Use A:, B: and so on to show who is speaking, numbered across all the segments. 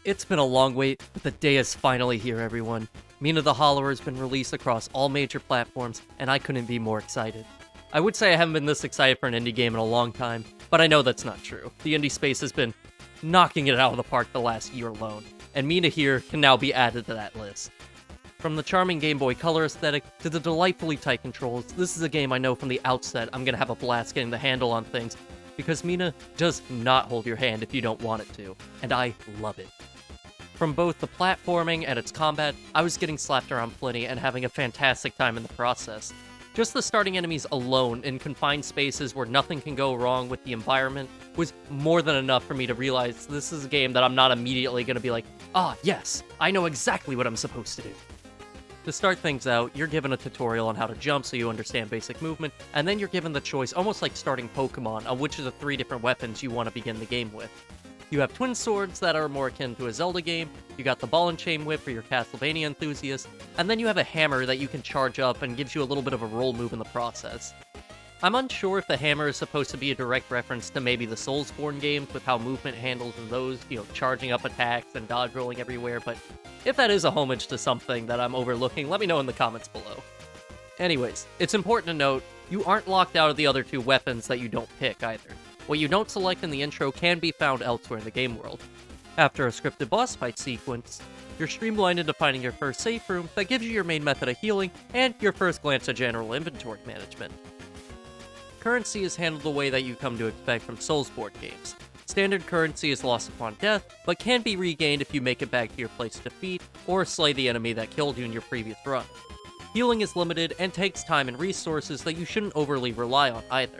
A: It's been a long wait, but the day is finally here, everyone. Mina the Hollower has been released across all major platforms, and I couldn't be more excited. I would say I haven't been this excited for an indie game in a long time, but I know that's not true. The indie space has been knocking it out of the park the last year alone, and Mina here can now be added to that list. From the charming Game Boy Color aesthetic to the delightfully tight controls, this is a game I know from the outset I'm gonna have a blast getting the handle on things, because Mina does not hold your hand if you don't want it to, and I love it. From both the platforming and its combat, I was getting slapped around plenty and having a fantastic time in the process. Just the starting enemies alone in confined spaces where nothing can go wrong with the environment was more than enough for me to realize this is a game that I'm not immediately going to be like, yes, I know exactly what I'm supposed to do. To start things out, you're given a tutorial on how to jump so you understand basic movement, and then you're given the choice, almost like starting Pokemon, on which of the 3 different weapons you want to begin the game with. You have twin swords that are more akin to a Zelda game, you got the ball and chain whip for your Castlevania enthusiasts, and then you have a hammer that you can charge up and gives you a little bit of a roll move in the process. I'm unsure if the hammer is supposed to be a direct reference to maybe the Soulsborne games with how movement handles in those, charging up attacks and dodge rolling everywhere, but if that is a homage to something that I'm overlooking, let me know in the comments below. Anyways, it's important to note, you aren't locked out of the other 2 weapons that you don't pick either. What you don't select in the intro can be found elsewhere in the game world. After a scripted boss fight sequence, you're streamlined into finding your first safe room that gives you your main method of healing and your first glance at general inventory management. Currency is handled the way that you come to expect from Soulsborne games. Standard currency is lost upon death, but can be regained if you make it back to your place of defeat or slay the enemy that killed you in your previous run. Healing is limited and takes time and resources that you shouldn't overly rely on either.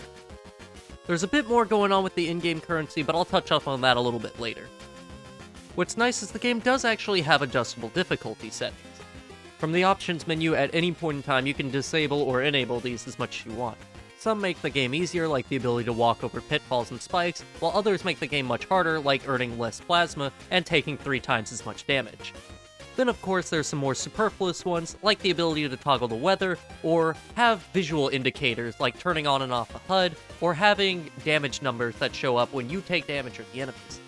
A: There's a bit more going on with the in-game currency, but I'll touch up on that a little bit later. What's nice is the game does actually have adjustable difficulty settings. From the options menu, at any point in time you can disable or enable these as much as you want. Some make the game easier, like the ability to walk over pitfalls and spikes, while others make the game much harder, like earning less plasma and taking 3 times as much damage. Then of course there's some more superfluous ones, like the ability to toggle the weather, or have visual indicators like turning on and off the HUD, or having damage numbers that show up when you take damage or the enemies.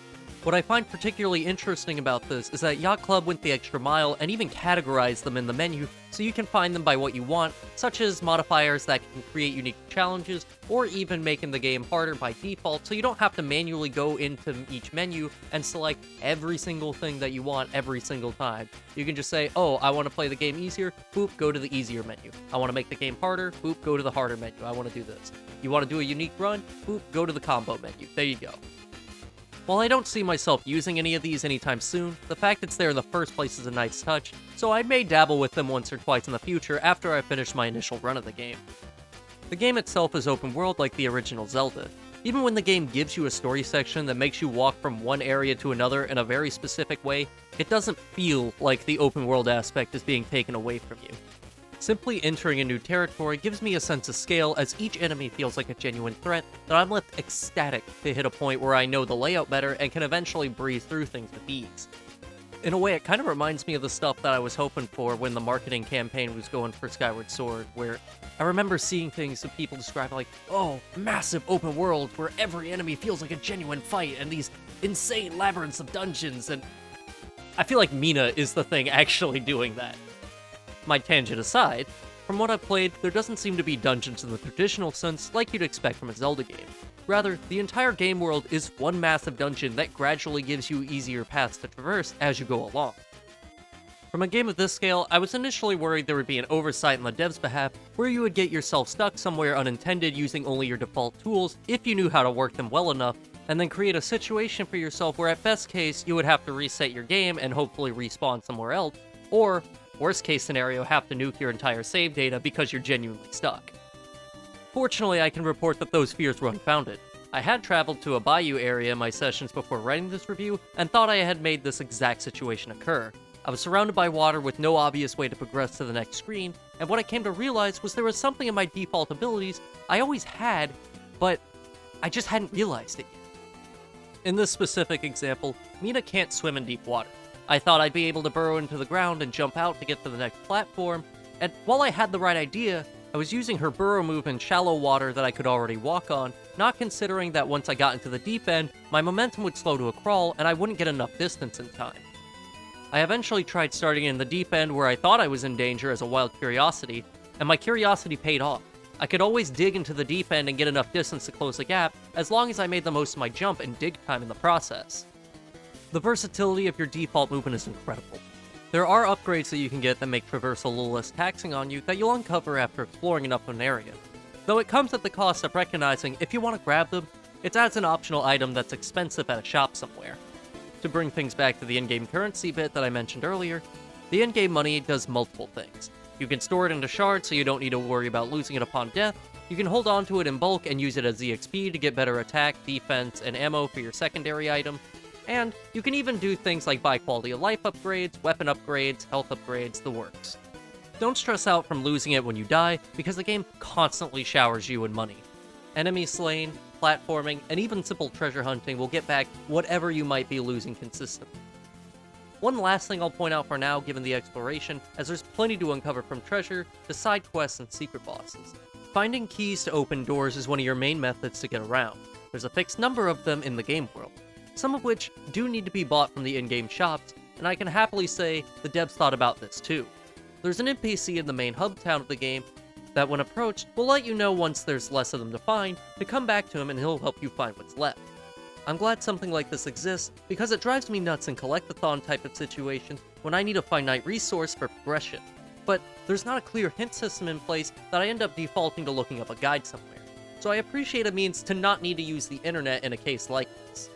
A: What I find particularly interesting about this is that Yacht Club went the extra mile and even categorized them in the menu so you can find them by what you want, such as modifiers that can create unique challenges, or even making the game harder by default so you don't have to manually go into each menu and select every single thing that you want every single time. You can just say, I want to play the game easier, boop, go to the easier menu. I want to make the game harder, boop, go to the harder menu. I want to do this. You want to do a unique run, boop, go to the combo menu. There you go. While I don't see myself using any of these anytime soon, the fact it's there in the first place is a nice touch, so I may dabble with them once or twice in the future after I finish my initial run of the game. The game itself is open world like the original Zelda. Even when the game gives you a story section that makes you walk from one area to another in a very specific way, it doesn't feel like the open world aspect is being taken away from you. Simply entering a new territory gives me a sense of scale, as each enemy feels like a genuine threat that I'm left ecstatic to hit a point where I know the layout better and can eventually breeze through things with ease. In a way, it kind of reminds me of the stuff that I was hoping for when the marketing campaign was going for Skyward Sword, where I remember seeing things that people describe like, massive open world where every enemy feels like a genuine fight and these insane labyrinths of dungeons, and I feel like Mina is the thing actually doing that. My tangent aside, from what I've played, there doesn't seem to be dungeons in the traditional sense like you'd expect from a Zelda game. Rather, the entire game world is one massive dungeon that gradually gives you easier paths to traverse as you go along. From a game of this scale, I was initially worried there would be an oversight on the devs' behalf, where you would get yourself stuck somewhere unintended using only your default tools if you knew how to work them well enough, and then create a situation for yourself where at best case you would have to reset your game and hopefully respawn somewhere else, or worst case scenario, have to nuke your entire save data because you're genuinely stuck. Fortunately, I can report that those fears were unfounded. I had traveled to a bayou area in my sessions before writing this review, and thought I had made this exact situation occur. I was surrounded by water with no obvious way to progress to the next screen, and what I came to realize was there was something in my default abilities I always had, but I just hadn't realized it yet. In this specific example, Mina can't swim in deep water. I thought I'd be able to burrow into the ground and jump out to get to the next platform, and while I had the right idea, I was using her burrow move in shallow water that I could already walk on, not considering that once I got into the deep end, my momentum would slow to a crawl and I wouldn't get enough distance in time. I eventually tried starting in the deep end where I thought I was in danger as a wild curiosity, and my curiosity paid off. I could always dig into the deep end and get enough distance to close the gap, as long as I made the most of my jump and dig time in the process. The versatility of your default movement is incredible. There are upgrades that you can get that make traversal a little less taxing on you that you'll uncover after exploring enough of an area. Though it comes at the cost of recognizing if you want to grab them, it's as an optional item that's expensive at a shop somewhere. To bring things back to the in-game currency bit that I mentioned earlier, the in-game money does multiple things. You can store it into shards so you don't need to worry about losing it upon death, you can hold on to it in bulk and use it as EXP to get better attack, defense, and ammo for your secondary item, and you can even do things like buy quality of life upgrades, weapon upgrades, health upgrades, the works. Don't stress out from losing it when you die, because the game constantly showers you in money. Enemies slain, platforming, and even simple treasure hunting will get back whatever you might be losing consistently. One last thing I'll point out for now, given the exploration, as there's plenty to uncover from treasure to side quests and secret bosses. Finding keys to open doors is one of your main methods to get around. There's a fixed number of them in the game world, some of which do need to be bought from the in-game shops, and I can happily say the devs thought about this too. There's an NPC in the main hub town of the game that when approached will let you know once there's less of them to find, to come back to him and he'll help you find what's left. I'm glad something like this exists, because it drives me nuts in collectathon type of situations when I need a finite resource for progression, but there's not a clear hint system in place that I end up defaulting to looking up a guide somewhere, so I appreciate a means to not need to use the internet in a case like this.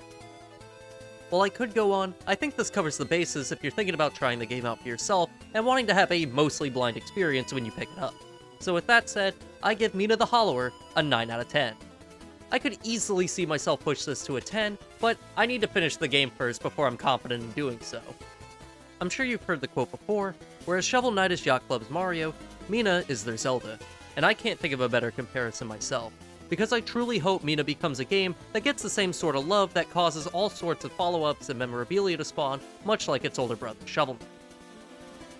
A: While I could go on, I think this covers the bases if you're thinking about trying the game out for yourself and wanting to have a mostly blind experience when you pick it up. So with that said, I give Mina the Hollower a 9 out of 10. I could easily see myself push this to a 10, but I need to finish the game first before I'm confident in doing so. I'm sure you've heard the quote before, whereas Shovel Knight is Yacht Club's Mario, Mina is their Zelda, and I can't think of a better comparison myself, because I truly hope Mina becomes a game that gets the same sort of love that causes all sorts of follow-ups and memorabilia to spawn, much like its older brother Shovel Knight.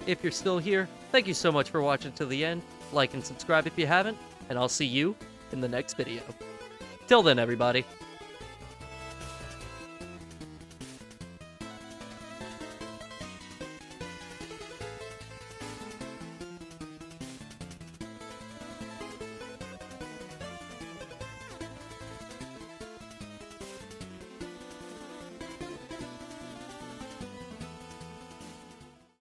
A: If you're still here, thank you so much for watching to the end, like and subscribe if you haven't, and I'll see you in the next video. Till then, everybody.